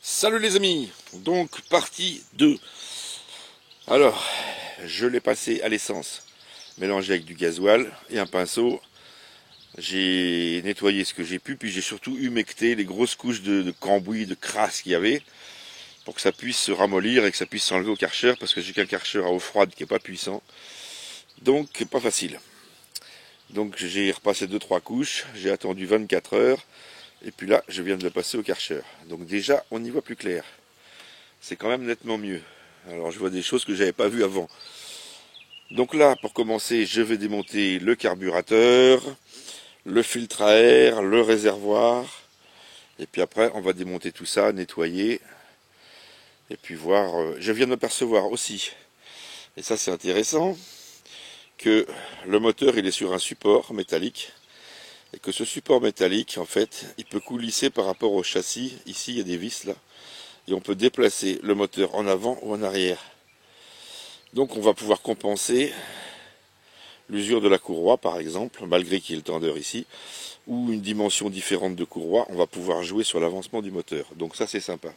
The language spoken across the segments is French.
Salut les amis, donc partie 2. Alors, je l'ai passé à l'essence, mélangé avec du gasoil et un pinceau. J'ai nettoyé ce que j'ai pu, puis j'ai surtout humecté les grosses couches de cambouis, de crasse qu'il y avait, pour que ça puisse se ramollir et que ça puisse s'enlever au Karcher, parce que j'ai qu'un Karcher à eau froide qui n'est pas puissant, donc pas facile. Donc j'ai repassé 2-3 couches, j'ai attendu 24 heures, et puis là, je viens de le passer au Karcher. Donc déjà, on y voit plus clair. C'est quand même nettement mieux. Alors je vois des choses que je n'avais pas vues avant. Donc là, pour commencer, je vais démonter le carburateur, le filtre à air, le réservoir. Et puis après, on va démonter tout ça, nettoyer. Et puis voir... je viens de m'apercevoir aussi, et ça c'est intéressant, que le moteur il est sur un support métallique. Et que ce support métallique, en fait, il peut coulisser par rapport au châssis. Ici, il y a des vis là. Et on peut déplacer le moteur en avant ou en arrière. Donc on va pouvoir compenser l'usure de la courroie, par exemple, malgré qu'il y ait le tendeur ici, ou une dimension différente de courroie, on va pouvoir jouer sur l'avancement du moteur. Donc ça, c'est sympa.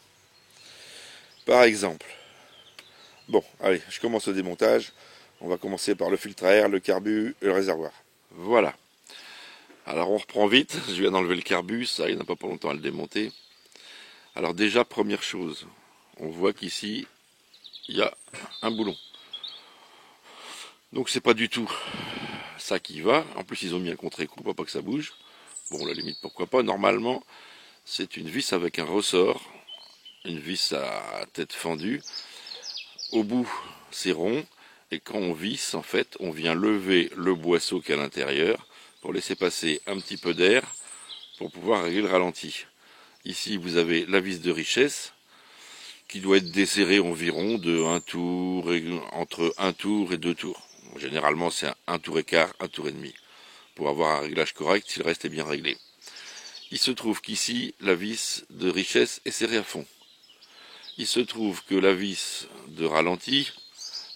Par exemple, bon, allez, je commence le démontage. On va commencer par le filtre à air, le carbu et le réservoir. Voilà. Alors on reprend vite, je viens d'enlever le carbu, ça il n'y en a pas pour longtemps à le démonter. Alors déjà, première chose, on voit qu'ici, il y a un boulon. Donc c'est pas du tout ça qui va, en plus ils ont mis un contre-écrou pour pas que ça bouge. Bon, la limite pourquoi pas, normalement c'est une vis avec un ressort, une vis à tête fendue. Au bout c'est rond, et quand on visse en fait, on vient lever le boisseau qui est à l'intérieur, pour laisser passer un petit peu d'air pour pouvoir régler le ralenti. Ici vous avez la vis de richesse qui doit être desserrée environ de 1 tour, entre 1 tour et 2 tours. Généralement c'est un tour et quart, 1 tour et demi, pour avoir un réglage correct si le reste est bien réglé. Il se trouve qu'ici la vis de richesse est serrée à fond. Il se trouve que la vis de ralenti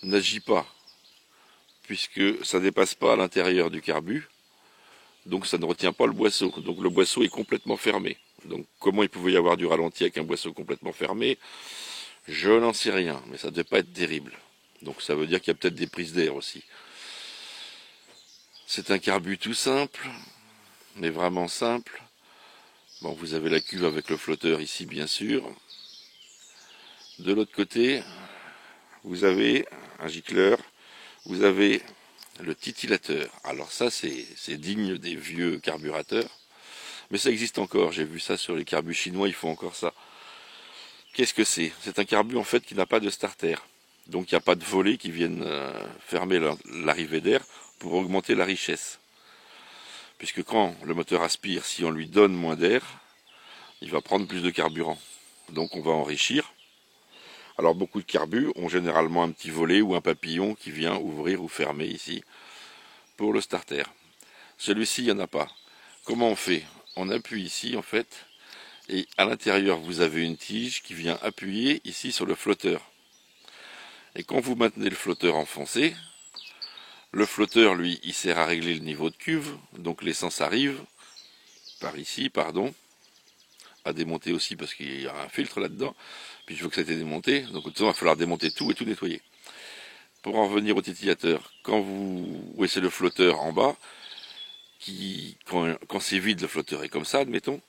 n'agit pas, puisque ça ne dépasse pas à l'intérieur du carbu. Donc ça ne retient pas le boisseau, donc le boisseau est complètement fermé. Donc comment il pouvait y avoir du ralenti avec un boisseau complètement fermé? Je n'en sais rien, mais ça ne devait pas être terrible. Donc ça veut dire qu'il y a peut-être des prises d'air aussi. C'est un carbu tout simple, mais vraiment simple. Bon, vous avez la cuve avec le flotteur ici bien sûr. De l'autre côté, vous avez un gicleur, vous avez le titillateur. Alors ça c'est digne des vieux carburateurs. Mais ça existe encore, j'ai vu ça sur les carbus chinois, ils font encore ça. Qu'est-ce que c'est? C'est un carbu en fait qui n'a pas de starter. Donc il n'y a pas de volets qui viennent fermer l'arrivée d'air pour augmenter la richesse. Puisque quand le moteur aspire, si on lui donne moins d'air, il va prendre plus de carburant. Donc on va enrichir. Alors beaucoup de carbus ont généralement un petit volet ou un papillon qui vient ouvrir ou fermer ici pour le starter. Celui-ci, il n'y en a pas. Comment on fait? On appuie ici en fait, et à l'intérieur vous avez une tige qui vient appuyer ici sur le flotteur. Et quand vous maintenez le flotteur enfoncé, le flotteur lui il sert à régler le niveau de cuve, donc l'essence arrive par ici, pardon, à démonter aussi parce qu'il y a un filtre là-dedans, puis je veux que ça ait été démonté, donc de toute façon il va falloir démonter tout et tout nettoyer. Pour en revenir au titillateur, quand vous laissez le flotteur en bas, quand c'est vide, le flotteur est comme ça, admettons,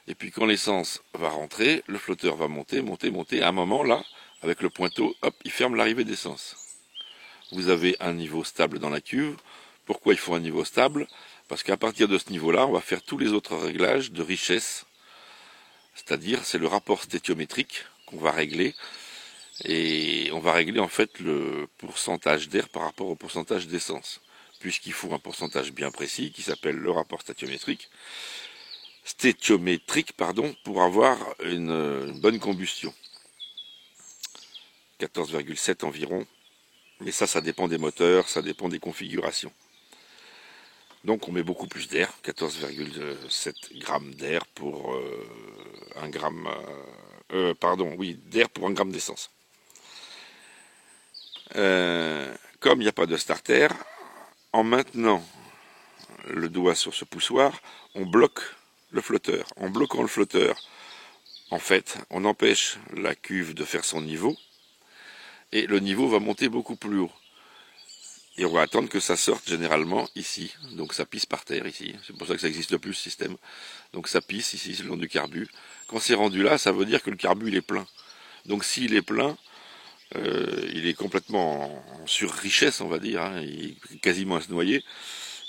et puis quand l'essence va rentrer, le flotteur va monter, monter, monter, à un moment là, avec le pointeau, hop, il ferme l'arrivée d'essence. Vous avez un niveau stable dans la cuve. Pourquoi il faut un niveau stable? Parce qu'à partir de ce niveau-là, on va faire tous les autres réglages de richesse, c'est-à-dire c'est le rapport stéthiométrique qu'on va régler, et on va régler en fait le pourcentage d'air par rapport au pourcentage d'essence, puisqu'il faut un pourcentage bien précis qui s'appelle le rapport stéthiométrique, pour avoir une bonne combustion. 14,7 environ, mais ça dépend des moteurs, ça dépend des configurations. Donc on met beaucoup plus d'air, 14,7 grammes d'air pour 1 gramme, d'air pour 1 gramme d'essence. Comme il n'y a pas de starter, en maintenant le doigt sur ce poussoir, on bloque le flotteur. En bloquant le flotteur, en fait, on empêche la cuve de faire son niveau, et le niveau va monter beaucoup plus haut. Et on va attendre que ça sorte généralement ici. Donc ça pisse par terre ici. C'est pour ça que ça n'existe plus ce système. Donc ça pisse ici le long du carbu. Quand c'est rendu là, ça veut dire que le carbu il est plein. Donc s'il est plein, il est complètement en sur-richesse, on va dire. Hein, il est quasiment à se noyer.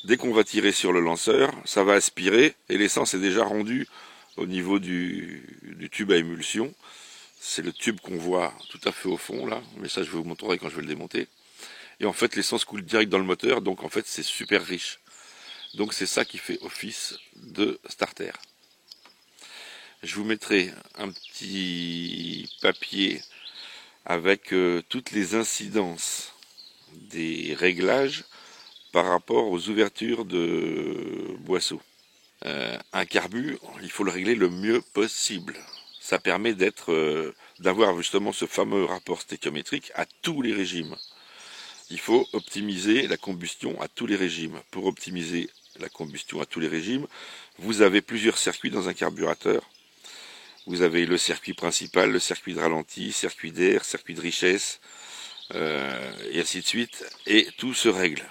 Dès qu'on va tirer sur le lanceur, ça va aspirer et l'essence est déjà rendue au niveau du tube à émulsion. C'est le tube qu'on voit tout à fait au fond là. Mais ça je vous montrerai quand je vais le démonter. Et en fait, l'essence coule direct dans le moteur, donc en fait, c'est super riche. Donc c'est ça qui fait office de starter. Je vous mettrai un petit papier avec toutes les incidences des réglages par rapport aux ouvertures de boisseaux. Un carbu, il faut le régler le mieux possible. Ça permet d'avoir justement ce fameux rapport stéchiométrique à tous les régimes. Il faut optimiser la combustion à tous les régimes. Pour optimiser la combustion à tous les régimes, vous avez plusieurs circuits dans un carburateur. Vous avez le circuit principal, le circuit de ralenti, circuit d'air, circuit de richesse, et ainsi de suite. Et tout se règle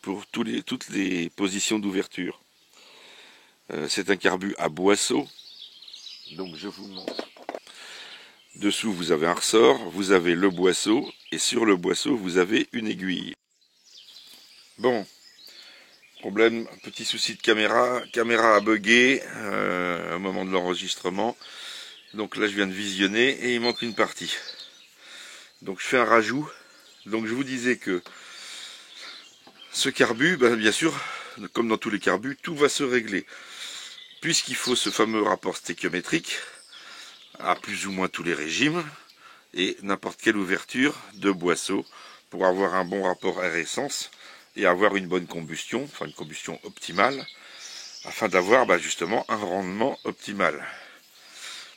pour toutes les positions d'ouverture. C'est un carbu à boisseau. Donc je vous montre. Dessous, vous avez un ressort, vous avez le boisseau, et sur le boisseau, vous avez une aiguille. Bon, problème, petit souci de caméra a bugué au moment de l'enregistrement. Donc là, je viens de visionner, et il manque une partie. Donc je fais un rajout. Donc je vous disais que ce carbu, bien sûr, comme dans tous les carbus, tout va se régler. Puisqu'il faut ce fameux rapport stéchiométrique, à plus ou moins tous les régimes, et n'importe quelle ouverture de boisseau pour avoir un bon rapport air-essence et avoir une bonne combustion, enfin une combustion optimale, afin d'avoir justement un rendement optimal.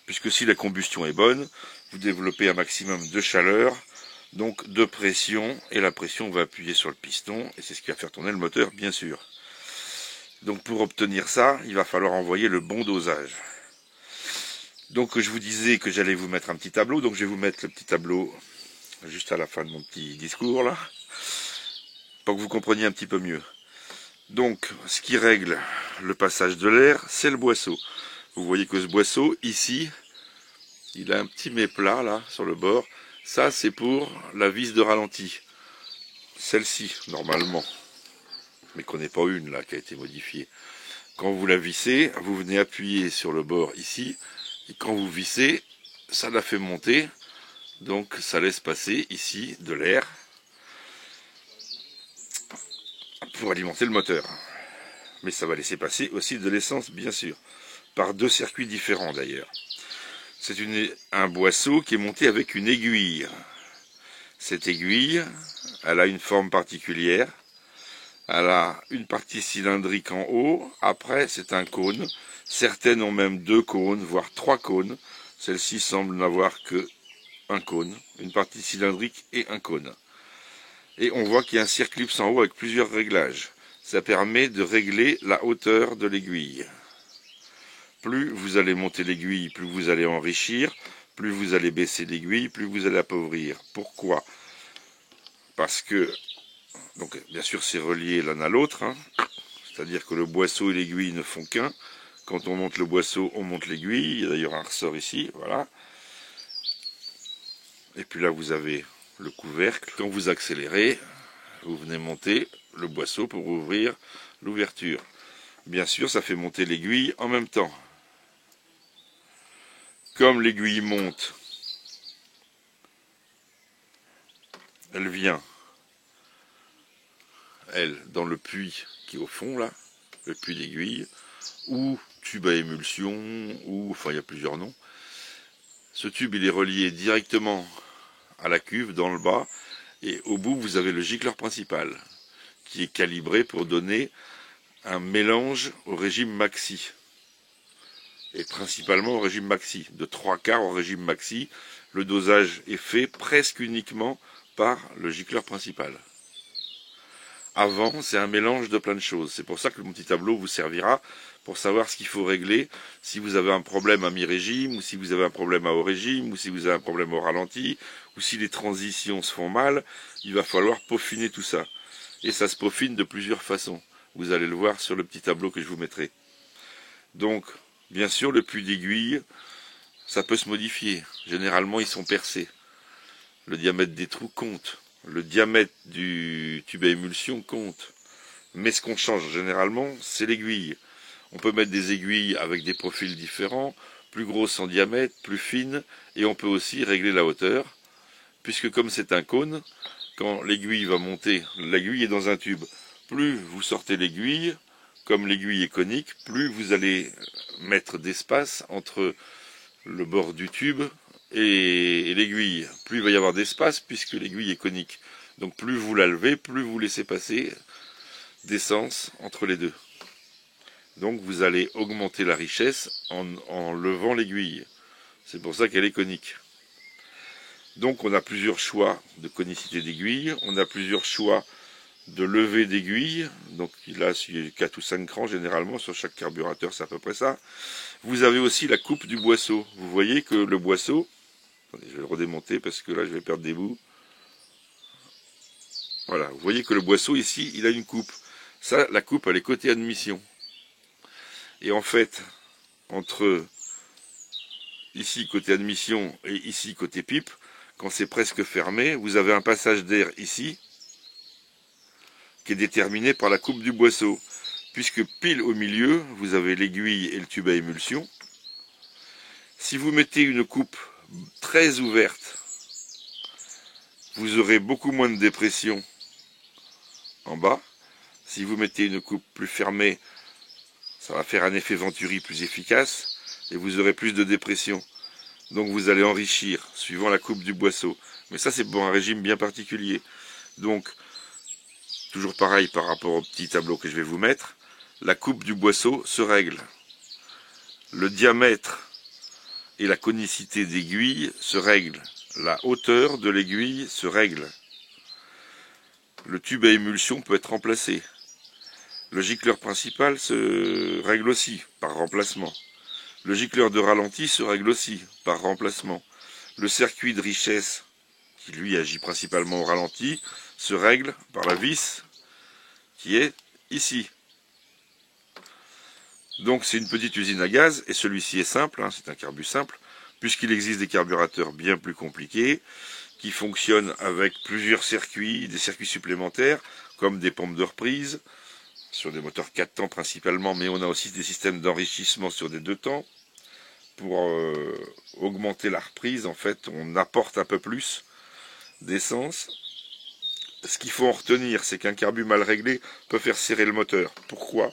Puisque si la combustion est bonne, vous développez un maximum de chaleur, donc de pression, et la pression va appuyer sur le piston, et c'est ce qui va faire tourner le moteur, bien sûr. Donc pour obtenir ça, il va falloir envoyer le bon dosage. Donc je vous disais que j'allais vous mettre un petit tableau, donc je vais vous mettre le petit tableau juste à la fin de mon petit discours là, pour que vous compreniez un petit peu mieux. Donc ce qui règle le passage de l'air, c'est le boisseau. Vous voyez que ce boisseau, ici, il a un petit méplat là, sur le bord. Ça c'est pour la vis de ralenti. Celle-ci, normalement, mais qu'on n'est pas une là, qui a été modifiée. Quand vous la vissez, vous venez appuyer sur le bord ici, et quand vous vissez, ça la fait monter, donc ça laisse passer ici de l'air pour alimenter le moteur. Mais ça va laisser passer aussi de l'essence, bien sûr, par deux circuits différents d'ailleurs. C'est un boisseau qui est monté avec une aiguille. Cette aiguille, elle a une forme particulière. Elle a une partie cylindrique en haut, après c'est un cône. Certaines ont même deux cônes, voire trois cônes. Celle-ci semble n'avoir que un cône, une partie cylindrique et un cône. Et on voit qu'il y a un circlips en haut avec plusieurs réglages. Ça permet de régler la hauteur de l'aiguille. Plus vous allez monter l'aiguille, plus vous allez enrichir, plus vous allez baisser l'aiguille, plus vous allez appauvrir. Pourquoi? Parce que, donc bien sûr c'est relié l'un à l'autre, hein. C'est-à-dire que le boisseau et l'aiguille ne font qu'un. Quand on monte le boisseau, on monte l'aiguille. Il y a d'ailleurs un ressort ici, voilà. Et puis là, vous avez le couvercle. Quand vous accélérez, vous venez monter le boisseau pour ouvrir l'ouverture. Bien sûr, ça fait monter l'aiguille en même temps. Comme l'aiguille monte, elle vient, elle, dans le puits qui est au fond, là, le puits d'aiguille, ou tube à émulsion, ou, enfin, il y a plusieurs noms. Ce tube, il est relié directement à la cuve, dans le bas, et au bout, vous avez le gicleur principal, qui est calibré pour donner un mélange au régime maxi. Et principalement au régime maxi, de 3/4 au régime maxi. Le dosage est fait presque uniquement par le gicleur principal. avant, c'est un mélange de plein de choses. C'est pour ça que mon petit tableau vous servira pour savoir ce qu'il faut régler, si vous avez un problème à mi-régime, ou si vous avez un problème à haut régime, ou si vous avez un problème au ralenti, ou si les transitions se font mal, il va falloir peaufiner tout ça. Et ça se peaufine de plusieurs façons. Vous allez le voir sur le petit tableau que je vous mettrai. Donc, bien sûr, le puits d'aiguille, ça peut se modifier. Généralement, ils sont percés. Le diamètre des trous compte. Le diamètre du tube à émulsion compte. Mais ce qu'on change généralement, c'est l'aiguille. On peut mettre des aiguilles avec des profils différents, plus grosses en diamètre, plus fines, et on peut aussi régler la hauteur, puisque comme c'est un cône, quand l'aiguille va monter, l'aiguille est dans un tube. Plus vous sortez l'aiguille, comme l'aiguille est conique, plus vous allez mettre d'espace entre le bord du tube et l'aiguille. Plus il va y avoir d'espace, puisque l'aiguille est conique. Donc plus vous la levez, plus vous laissez passer d'essence entre les deux. Donc vous allez augmenter la richesse en levant l'aiguille. C'est pour ça qu'elle est conique. Donc on a plusieurs choix de conicité d'aiguille, on a plusieurs choix de levée d'aiguille. Donc là, il y a 4 ou 5 crans généralement sur chaque carburateur, c'est à peu près ça. Vous avez aussi la coupe du boisseau. Vous voyez que le boisseau, attendez, je vais le redémonter parce que là je vais perdre des bouts. Voilà, vous voyez que le boisseau ici, il a une coupe. Ça, la coupe, elle est côté admission. Et en fait, entre ici côté admission et ici côté pipe, quand c'est presque fermé, vous avez un passage d'air ici qui est déterminé par la coupe du boisseau. Puisque pile au milieu, vous avez l'aiguille et le tube à émulsion. Si vous mettez une coupe très ouverte, vous aurez beaucoup moins de dépression en bas. Si vous mettez une coupe plus fermée, ça va faire un effet Venturi plus efficace et vous aurez plus de dépression. Donc vous allez enrichir suivant la coupe du boisseau. Mais ça c'est pour un régime bien particulier. Donc toujours pareil par rapport au petit tableau que je vais vous mettre, la coupe du boisseau se règle. Le diamètre et la conicité d'aiguille se règlent. La hauteur de l'aiguille se règle. Le tube à émulsion peut être remplacé. Le gicleur principal se règle aussi par remplacement. Le gicleur de ralenti se règle aussi par remplacement. Le circuit de richesse, qui lui agit principalement au ralenti, se règle par la vis qui est ici. Donc c'est une petite usine à gaz, et celui-ci est simple, hein, c'est un carbu simple, puisqu'il existe des carburateurs bien plus compliqués, qui fonctionnent avec plusieurs circuits, des circuits supplémentaires, comme des pompes de reprise, sur des moteurs 4 temps principalement, mais on a aussi des systèmes d'enrichissement sur des 2 temps. Pour augmenter la reprise, en fait, on apporte un peu plus d'essence. Ce qu'il faut en retenir, c'est qu'un carbu mal réglé peut faire serrer le moteur. Pourquoi ?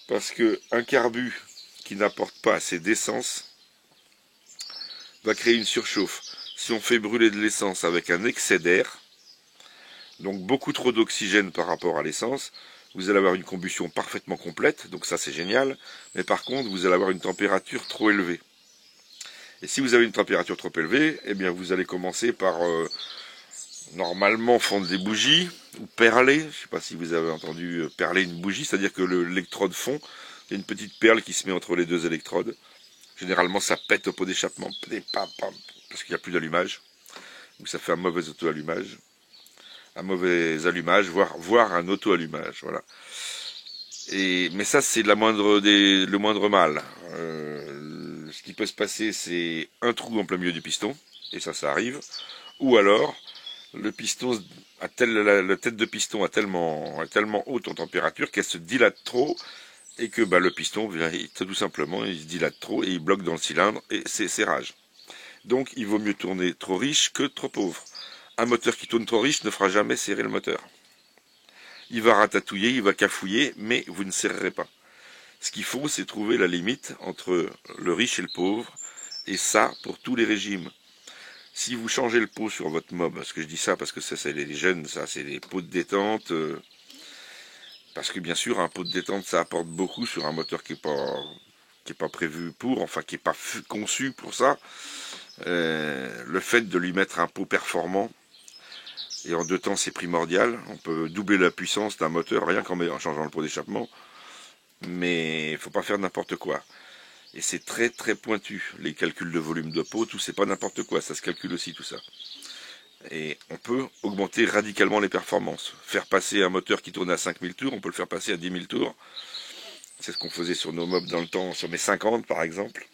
Parce qu'un carbu qui n'apporte pas assez d'essence va créer une surchauffe. Si on fait brûler de l'essence avec un excès d'air, donc beaucoup trop d'oxygène par rapport à l'essence, vous allez avoir une combustion parfaitement complète, donc ça c'est génial, mais par contre vous allez avoir une température trop élevée. Et si vous avez une température trop élevée, eh bien vous allez commencer par normalement fondre des bougies, ou perler, je ne sais pas si vous avez entendu perler une bougie, c'est-à-dire que l'électrode fond, il y a une petite perle qui se met entre les deux électrodes. Généralement ça pète au pot d'échappement, parce qu'il n'y a plus d'allumage, donc ça fait un mauvais auto-allumage. Un mauvais allumage, voire un auto-allumage, voilà. Mais ça, c'est le moindre mal. Ce qui peut se passer, c'est un trou en plein milieu du piston, et ça arrive. Ou alors, le piston, la tête de piston est tellement haute en température qu'elle se dilate trop, et que le piston, tout simplement, il se dilate trop, et il bloque dans le cylindre, et c'est serrage. Donc, il vaut mieux tourner trop riche que trop pauvre. Un moteur qui tourne trop riche ne fera jamais serrer le moteur. Il va ratatouiller, il va cafouiller, mais vous ne serrerez pas. Ce qu'il faut, c'est trouver la limite entre le riche et le pauvre, et ça pour tous les régimes. Si vous changez le pot sur votre mob, parce que je dis ça parce que ça c'est les jeunes, ça c'est les pots de détente, parce que bien sûr un pot de détente ça apporte beaucoup sur un moteur qui est pas prévu pour, enfin qui est pas conçu pour ça. Le fait de lui mettre un pot performant, Et en 2 temps, c'est primordial. On peut doubler la puissance d'un moteur rien qu'en changeant le pot d'échappement. Mais il ne faut pas faire n'importe quoi. Et c'est très très pointu. Les calculs de volume de pot, tout c'est pas n'importe quoi. Ça se calcule aussi tout ça. Et on peut augmenter radicalement les performances. Faire passer un moteur qui tourne à 5000 tours, on peut le faire passer à 10 000 tours. C'est ce qu'on faisait sur nos mobs dans le temps, sur mes 50 par exemple.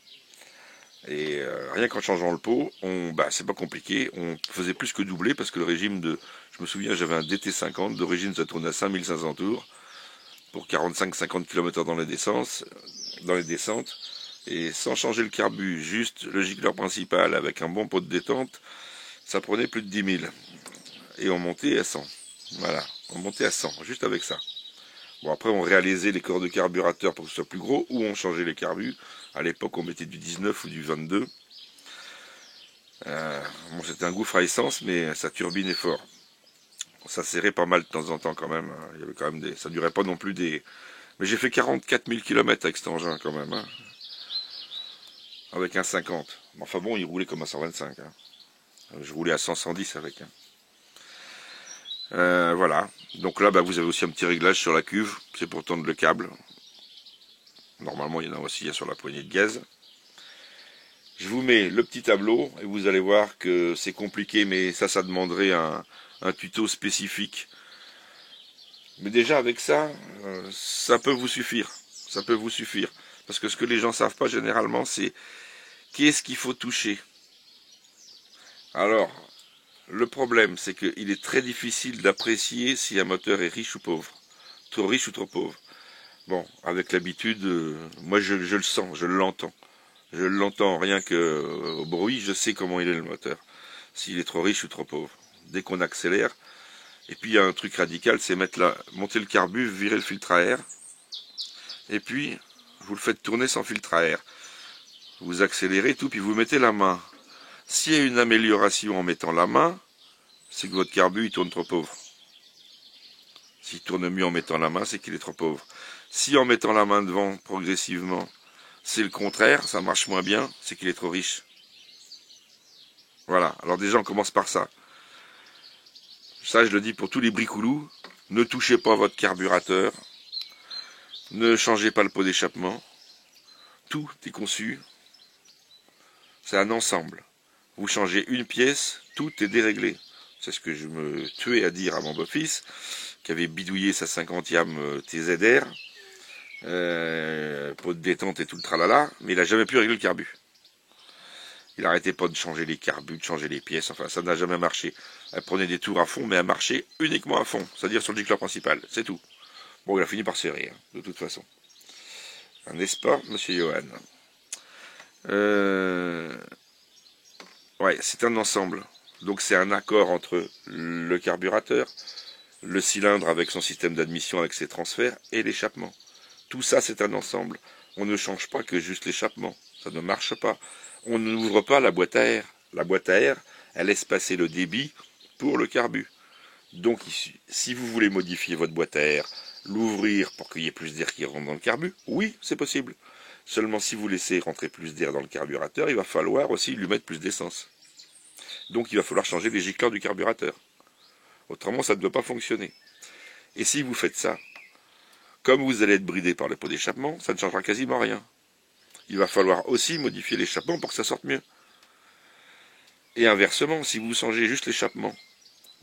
Et rien qu'en changeant le pot, c'est pas compliqué, on faisait plus que doubler parce que le régime je me souviens, j'avais un DT50, d'origine ça tournait à 5500 tours pour 45-50 km dans les descentes, et sans changer le carbu, juste le gicleur principal avec un bon pot de détente, ça prenait plus de 10 000. Et on montait à 100. Voilà, on montait à 100, juste avec ça. Bon, après, on réalisait les corps de carburateur pour que ce soit plus gros, ou on changeait les carbus. À l'époque, on mettait du 19 ou du 22. Bon, c'était un gouffre à essence, mais ça turbinait fort. Ça serrait pas mal de temps en temps quand même. Il y avait quand même ça durait pas non plus des... Mais j'ai fait 44 000 km avec cet engin quand même. Hein. Avec un 50. Enfin bon, il roulait comme un 125. Hein. Je roulais à 100-110 avec. Hein. Voilà. Donc là, vous avez aussi un petit réglage sur la cuve. C'est pour tendre le câble. Normalement, il y en a aussi sur la poignée de gaz. Je vous mets le petit tableau et vous allez voir que c'est compliqué, mais ça demanderait un tuto spécifique. Mais déjà avec ça, ça peut vous suffire. Ça peut vous suffire. Parce que ce que les gens ne savent pas généralement, c'est qu'est-ce qu'il faut toucher. Alors, le problème, c'est qu'il est très difficile d'apprécier si un moteur est riche ou pauvre. Trop riche ou trop pauvre. Bon, avec l'habitude, moi je le sens, je l'entends. Je l'entends rien que au bruit, je sais comment il est le moteur. S'il est trop riche ou trop pauvre. Dès qu'on accélère. Et puis il y a un truc radical, c'est monter le carbu, virer le filtre à air. Et puis, vous le faites tourner sans filtre à air. Vous accélérez tout, puis vous mettez la main. S'il y a une amélioration en mettant la main, c'est que votre carbu il tourne trop pauvre. S'il tourne mieux en mettant la main, c'est qu'il est trop pauvre. Si en mettant la main devant progressivement, c'est le contraire, ça marche moins bien, c'est qu'il est trop riche. Voilà, alors déjà on commence par ça. Ça je le dis pour tous les bricoulous, ne touchez pas votre carburateur, ne changez pas le pot d'échappement, tout est conçu, c'est un ensemble. Vous changez une pièce, tout est déréglé. C'est ce que je me tuais à dire à mon beau-fils, qui avait bidouillé sa 50e TZR, pot de détente et tout le tralala, mais il n'a jamais pu régler le carbu. Il n'arrêtait pas de changer les carbus, de changer les pièces, enfin ça n'a jamais marché. Elle prenait des tours à fond, mais elle marchait uniquement à fond, c'est-à-dire sur le gicleur principal, c'est tout. Bon, il a fini par serrer, hein, de toute façon. N'est-ce pas, monsieur Johan? Ouais, c'est un ensemble. Donc c'est un accord entre le carburateur, le cylindre avec son système d'admission avec ses transferts et l'échappement. Tout ça c'est un ensemble. On ne change pas que juste l'échappement. Ça ne marche pas. On n'ouvre pas la boîte à air. La boîte à air, elle laisse passer le débit pour le carbu. Donc si vous voulez modifier votre boîte à air, l'ouvrir pour qu'il y ait plus d'air qui rentre dans le carbu, oui, c'est possible. Seulement si vous laissez rentrer plus d'air dans le carburateur, il va falloir aussi lui mettre plus d'essence. Donc il va falloir changer les gicleurs du carburateur. Autrement, ça ne doit pas fonctionner. Et si vous faites ça, comme vous allez être bridé par le pot d'échappement, ça ne changera quasiment rien. Il va falloir aussi modifier l'échappement pour que ça sorte mieux. Et inversement, si vous changez juste l'échappement,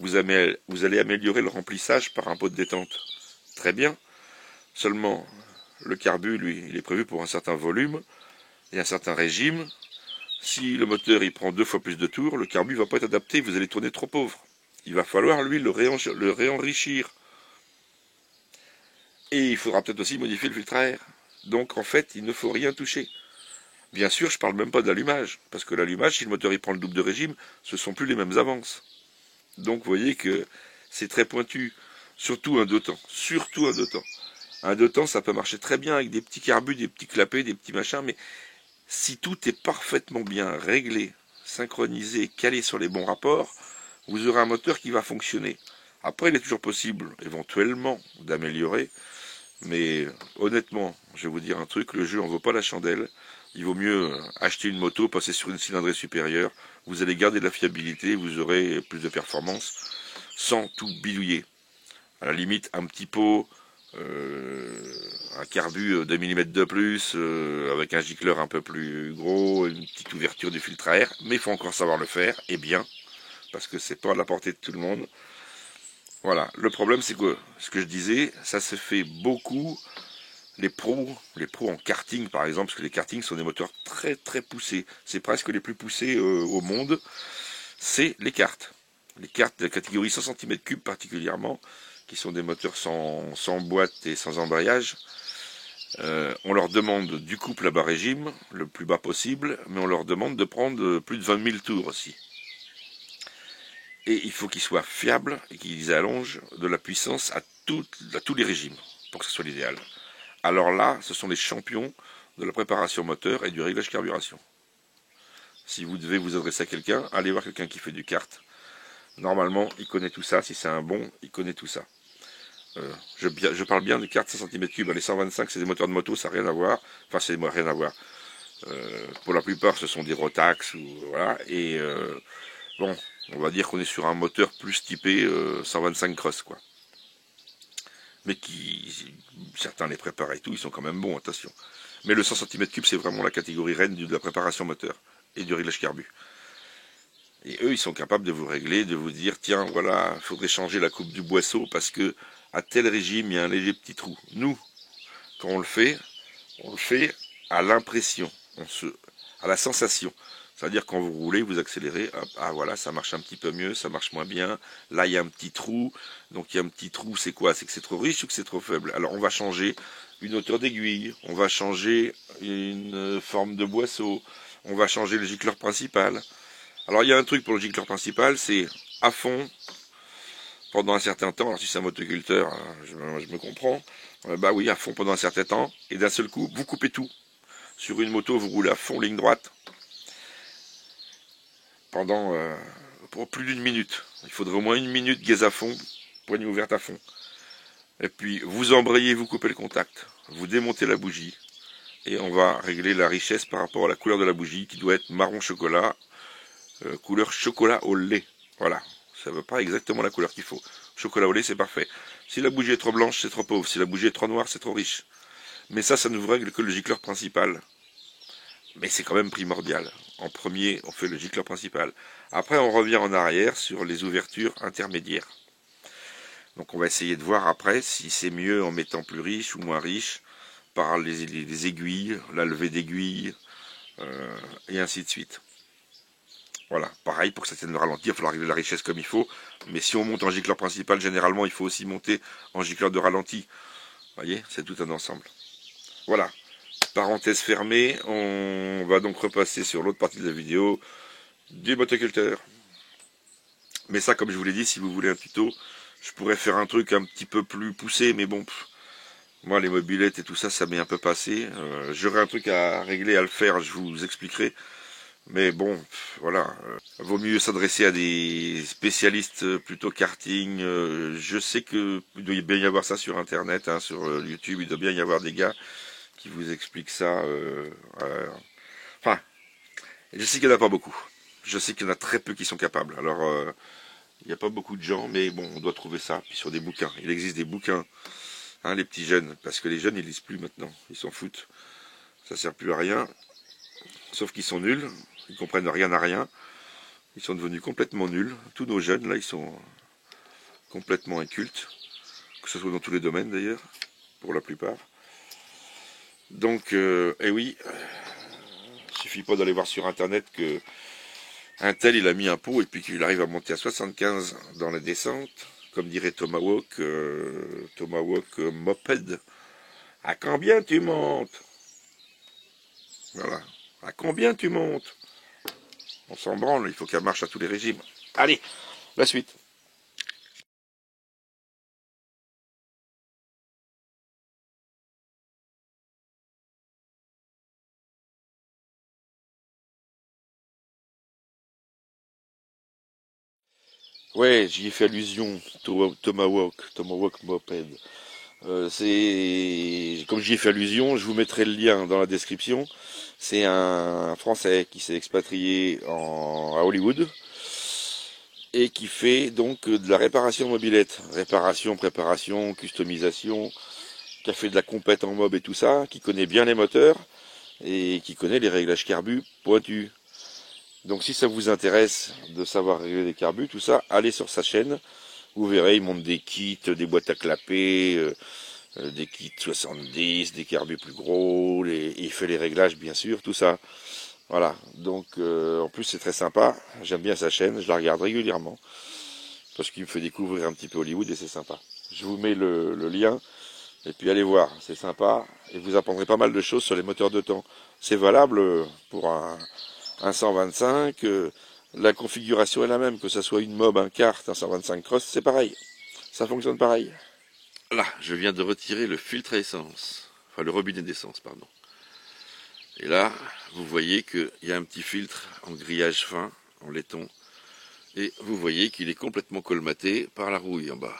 vous allez améliorer le remplissage par un pot de détente. Très bien. Seulement, le carbu, lui, il est prévu pour un certain volume et un certain régime. Si le moteur il prend 2 fois plus de tours, le carbu ne va pas être adapté, vous allez tourner trop pauvre. Il va falloir, lui, le réenrichir. Et il faudra peut-être aussi modifier le filtre à air. Donc, en fait, il ne faut rien toucher. Bien sûr, je ne parle même pas d'allumage, parce que l'allumage, si le moteur il prend le double de régime, ce ne sont plus les mêmes avances. Donc, vous voyez que c'est très pointu. Surtout un 2 temps. Surtout un 2 temps. Un 2 temps, ça peut marcher très bien avec des petits carbus, des petits clapets, des petits machins, mais si tout est parfaitement bien réglé, synchronisé, calé sur les bons rapports, vous aurez un moteur qui va fonctionner. Après, il est toujours possible, éventuellement, d'améliorer, mais honnêtement, je vais vous dire un truc, le jeu en vaut pas la chandelle. Il vaut mieux acheter une moto, passer sur une cylindrée supérieure, vous allez garder de la fiabilité, vous aurez plus de performance. sans tout bidouiller. À la limite, un petit pot, un carbu de millimètres de plus, avec un gicleur un peu plus gros, une petite ouverture du filtre à air, mais il faut encore savoir le faire, et bien, parce que c'est pas à la portée de tout le monde. Voilà, le problème c'est que, ce que je disais, ça se fait beaucoup, les pros en karting par exemple, parce que les kartings sont des moteurs très très poussés, c'est presque les plus poussés au monde, c'est les karts. Les karts de la catégorie 100 cm3 particulièrement, qui sont des moteurs sans boîte et sans embrayage. On leur demande du couple à bas régime, le plus bas possible, mais on leur demande de prendre plus de 20 000 tours aussi. Et il faut qu'ils soient fiables et qu'ils allongent de la puissance à tous les régimes, pour que ce soit l'idéal. Alors là, ce sont les champions de la préparation moteur et du réglage carburation. Si vous devez vous adresser à quelqu'un, allez voir quelqu'un qui fait du kart. Normalement, il connaît tout ça. Si c'est un bon, il connaît tout ça. Je parle bien des cartes 100 cm3. Les 125, c'est des moteurs de moto, ça n'a rien à voir. Enfin, c'est rien à voir. Pour la plupart, ce sont des Rotax. Voilà. Et bon, on va dire qu'on est sur un moteur plus typé 125 cross, quoi. Mais certains les préparent et tout, ils sont quand même bons, attention. Mais le 100 cm3, c'est vraiment la catégorie reine de la préparation moteur et du réglage carbu. Et eux, ils sont capables de vous régler, de vous dire, tiens, voilà, il faudrait changer la coupe du boisseau parce que à tel régime, il y a un léger petit trou. Nous, quand on le fait à l'impression, à la sensation. C'est-à-dire quand vous roulez, vous accélérez, hop, ah voilà, ça marche un petit peu mieux, ça marche moins bien. Là, il y a un petit trou. Donc il y a un petit trou, c'est quoi? C'est que c'est trop riche ou que c'est trop faible? Alors on va changer une hauteur d'aiguille, on va changer une forme de boisseau, on va changer le gicleur principal. Alors il y a un truc pour le gicleur principal, c'est à fond pendant un certain temps. Alors si c'est un motoculteur, je me comprends. Bah oui, à fond pendant un certain temps. Et d'un seul coup, vous coupez tout. Sur une moto, vous roulez à fond ligne droite pendant pour plus d'une minute. Il faudrait au moins une minute gaz à fond, poignée ouverte à fond. Et puis vous embrayez, vous coupez le contact, vous démontez la bougie et on va régler la richesse par rapport à la couleur de la bougie qui doit être marron chocolat, couleur chocolat au lait. Voilà, ça ne veut pas exactement la couleur qu'il faut. Chocolat au lait, c'est parfait. Si la bougie est trop blanche, c'est trop pauvre. Si la bougie est trop noire, c'est trop riche. Mais ça ne vous règle que le gicleur principal. Mais c'est quand même primordial. En premier, on fait le gicleur principal. Après, on revient en arrière sur les ouvertures intermédiaires. Donc on va essayer de voir après si c'est mieux en mettant plus riche ou moins riche par les aiguilles, la levée d'aiguilles, et ainsi de suite. Voilà, pareil, pour que ça tienne le ralenti, il va falloir régler la richesse comme il faut. Mais si on monte en gicleur principal, généralement, il faut aussi monter en gicleur de ralenti. Vous voyez, c'est tout un ensemble. Voilà, parenthèse fermée, on va donc repasser sur l'autre partie de la vidéo du motoculteur. Mais ça, comme je vous l'ai dit, si vous voulez un tuto, je pourrais faire un truc un petit peu plus poussé, mais bon, moi les mobilettes et tout ça, ça m'est un peu passé. J'aurais un truc à régler, à le faire, je vous expliquerai. Mais bon, voilà, vaut mieux s'adresser à des spécialistes plutôt karting. Je sais que il doit bien y avoir ça sur Internet, hein, sur YouTube, il doit bien y avoir des gars qui vous expliquent ça. Enfin, je sais qu'il n'y en a pas beaucoup. Je sais qu'il y en a très peu qui sont capables. Alors, il n'y a pas beaucoup de gens, mais bon, on doit trouver ça. Puis sur des bouquins. Il existe des bouquins, hein, les petits jeunes, parce que les jeunes, ils lisent plus maintenant. Ils s'en foutent. Ça sert plus à rien. Sauf qu'ils sont nuls. Ils comprennent rien à rien. Ils sont devenus complètement nuls. Tous nos jeunes, là, ils sont complètement incultes. Que ce soit dans tous les domaines, d'ailleurs. Pour la plupart. Donc, eh oui. Il suffit pas d'aller voir sur Internet que un tel, il a mis un pot et puis qu'il arrive à monter à 75 dans la descente. Comme dirait Tomahawk, Moped. À combien tu montes? Voilà. À combien tu montes? On s'en branle, il faut qu'elle marche à tous les régimes. Allez, la suite. Ouais, j'y ai fait allusion. Tomahawk Moped. C'est comme j'y ai fait allusion, je vous mettrai le lien dans la description. C'est un Français qui s'est expatrié à Hollywood et qui fait donc de la réparation mobilette. Réparation, préparation, customisation, qui a fait de la compète en mob et tout ça, qui connaît bien les moteurs et qui connaît les réglages carbu pointus. Donc si ça vous intéresse de savoir régler les carbus, tout ça, allez sur sa chaîne. Vous verrez, il monte des kits, des boîtes à clapper, des kits 70, des carbus plus gros, il fait les réglages bien sûr, tout ça. Voilà, donc en plus c'est très sympa, j'aime bien sa chaîne, je la regarde régulièrement, parce qu'il me fait découvrir un petit peu Hollywood et c'est sympa. Je vous mets le lien, et puis allez voir, c'est sympa, et vous apprendrez pas mal de choses sur les moteurs de temps. C'est valable pour un 125, la configuration est la même, que ce soit une mob, un kart, un 125 cross, c'est pareil, ça fonctionne pareil. Là, je viens de retirer le filtre à essence, enfin le robinet d'essence, pardon. Et là, vous voyez qu'il y a un petit filtre en grillage fin, en laiton, et vous voyez qu'il est complètement colmaté par la rouille en bas.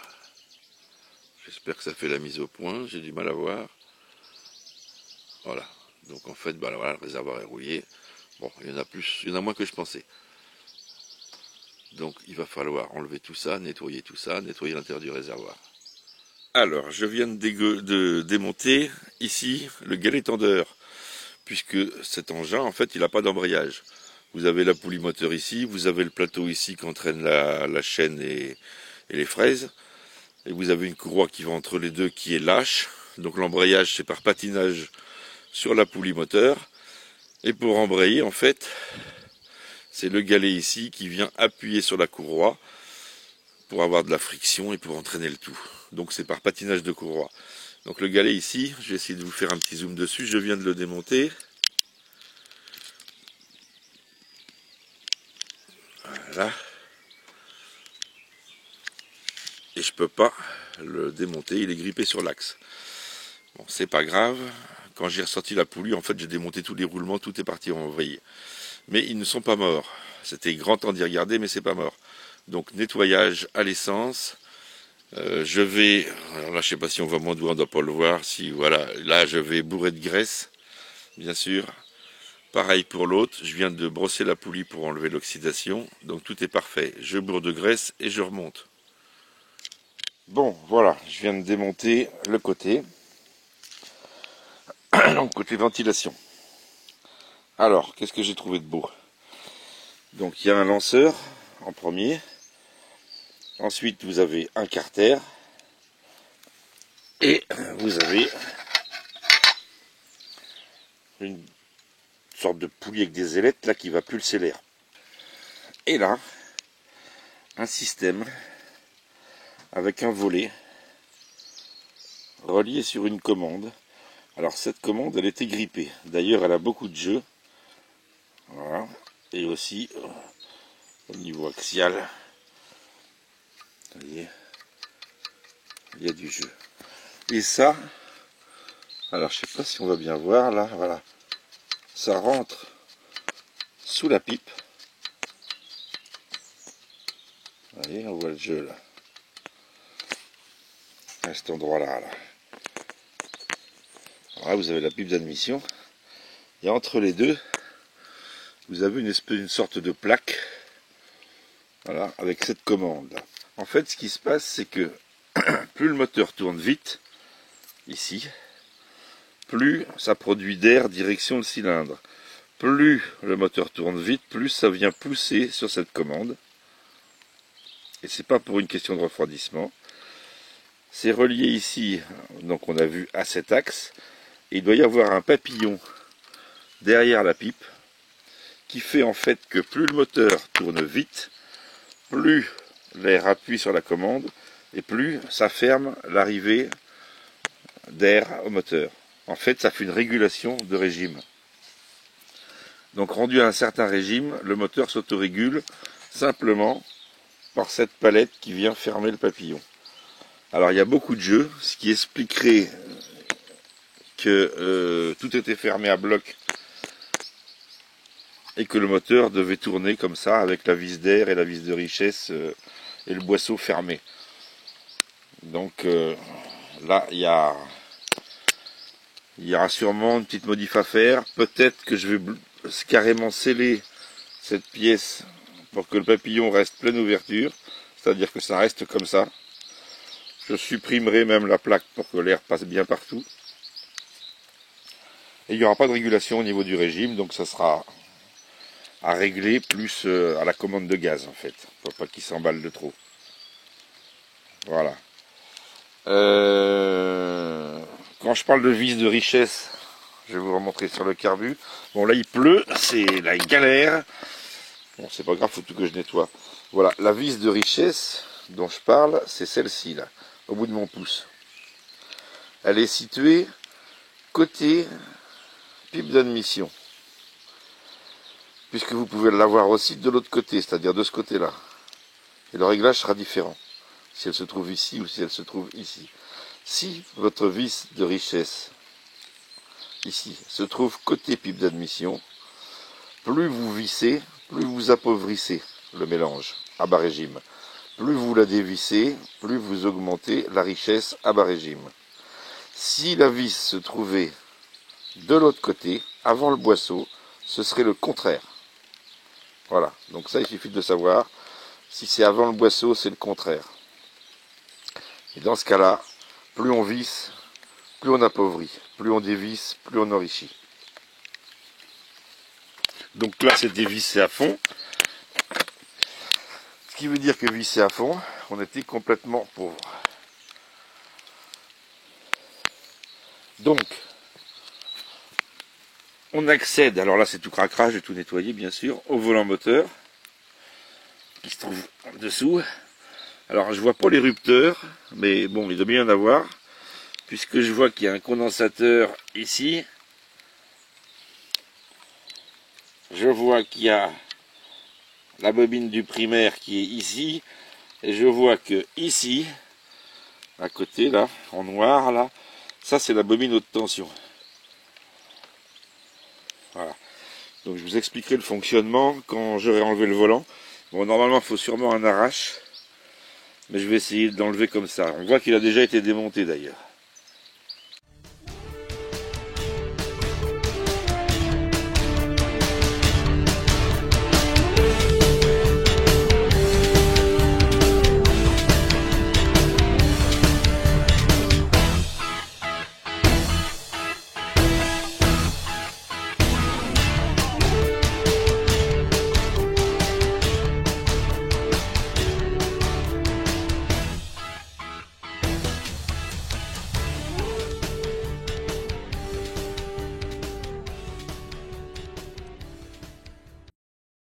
J'espère que ça fait la mise au point, j'ai du mal à voir. Voilà, donc en fait, bah voilà, le réservoir est rouillé. Bon, il y en a plus, il y en a moins que je pensais. Donc il va falloir enlever tout ça, nettoyer l'intérieur du réservoir. Alors, je viens de démonter ici le galet tendeur, puisque cet engin, en fait, il n'a pas d'embrayage. Vous avez la poulie moteur ici, vous avez le plateau ici qui entraîne la chaîne et les fraises, et vous avez une courroie qui va entre les deux qui est lâche. Donc l'embrayage, c'est par patinage sur la poulie moteur. Et pour embrayer, en fait, c'est le galet ici qui vient appuyer sur la courroie pour avoir de la friction et pour entraîner le tout. Donc c'est par patinage de courroie. Donc le galet ici, je vais essayer de vous faire un petit zoom dessus, je viens de le démonter. Voilà. Et je peux pas le démonter, il est grippé sur l'axe. Bon, c'est pas grave. Quand j'ai ressorti la poulie, en fait, j'ai démonté tous les roulements, tout est parti en vrille. Mais ils ne sont pas morts. C'était grand temps d'y regarder, mais c'est pas mort. Donc nettoyage à l'essence. Je vais, alors là, je sais pas si on voit mon doigt, on doit pas le voir. Si voilà, là, je vais bourrer de graisse, bien sûr. Pareil pour l'autre. Je viens de brosser la poulie pour enlever l'oxydation, donc tout est parfait. Je bourre de graisse et je remonte. Bon, voilà, je viens de démonter le côté. Donc, côté ventilation. Alors, qu'est-ce que j'ai trouvé de beau? Donc, il y a un lanceur en premier. Ensuite, vous avez un carter. Et vous avez une sorte de poulie avec des ailettes là qui va pulser l'air. Et là, un système avec un volet relié sur une commande. Alors cette commande, elle était grippée. D'ailleurs, elle a beaucoup de jeux. Voilà. Et aussi au niveau axial, vous voyez, il y a du jeu. Et ça, alors je sais pas si on va bien voir là, voilà, ça rentre sous la pipe. Vous voyez, on voit le jeu là. À cet endroit-là. Là. Voilà, vous avez la pipe d'admission. Et entre les deux, vous avez une sorte de plaque. Voilà, avec cette commande. En fait, ce qui se passe, c'est que plus le moteur tourne vite, ici, plus ça produit d'air direction le cylindre. Plus le moteur tourne vite, plus ça vient pousser sur cette commande. Et c'est pas pour une question de refroidissement. C'est relié ici, donc on a vu à cet axe. Et il doit y avoir un papillon derrière la pipe qui fait en fait que plus le moteur tourne vite, plus l'air appuie sur la commande et plus ça ferme l'arrivée d'air au moteur. En fait, ça fait une régulation de régime. Donc rendu à un certain régime, le moteur s'autorégule simplement par cette palette qui vient fermer le papillon. Alors il y a beaucoup de jeux, ce qui expliquerait que tout était fermé à bloc et que le moteur devait tourner comme ça avec la vis d'air et la vis de richesse et le boisseau fermé. Donc là il y aura sûrement une petite modif à faire. Peut-être que je vais carrément sceller cette pièce pour que le papillon reste pleine ouverture, c'est-à-dire que ça reste comme ça. Je supprimerai même la plaque pour que l'air passe bien partout. Et il n'y aura pas de régulation au niveau du régime, donc ça sera à régler plus à la commande de gaz en fait, pour pas qu'il s'emballe de trop. Voilà. Quand je parle de vis de richesse, je vais vous remontrer sur le carbu. Bon là il pleut, là il galère. Bon c'est pas grave, faut tout que je nettoie. Voilà, la vis de richesse dont je parle, c'est celle-ci là, au bout de mon pouce. Elle est située côté pipe d'admission. Puisque vous pouvez l'avoir aussi de l'autre côté, c'est-à-dire de ce côté-là. Et le réglage sera différent, si elle se trouve ici ou si elle se trouve ici. Si votre vis de richesse, ici, se trouve côté pipe d'admission, plus vous vissez, plus vous appauvrissez le mélange à bas régime. Plus vous la dévissez, plus vous augmentez la richesse à bas régime. Si la vis se trouvait de l'autre côté, avant le boisseau, ce serait le contraire. Voilà, donc ça il suffit de savoir. Si c'est avant le boisseau, c'est le contraire. Et dans ce cas-là, plus on visse, plus on appauvrit. Plus on dévisse, plus on enrichit. Donc là c'est dévissé à fond. Ce qui veut dire que vissé à fond, on était complètement pauvre. Donc, on accède, alors là c'est tout cracrage, j'ai tout nettoyé bien sûr, au volant moteur, qui se trouve en dessous. Alors je vois pas l'érupteur, mais bon, il doit bien y en avoir, puisque je vois qu'il y a un condensateur ici. Je vois qu'il y a la bobine du primaire qui est ici, et je vois que ici, à côté là, en noir là, ça c'est la bobine haute tension. Voilà. Donc je vous expliquerai le fonctionnement quand j'aurai enlevé le volant. Bon, normalement il faut sûrement un arrache, mais je vais essayer d'enlever comme ça. On voit qu'il a déjà été démonté d'ailleurs.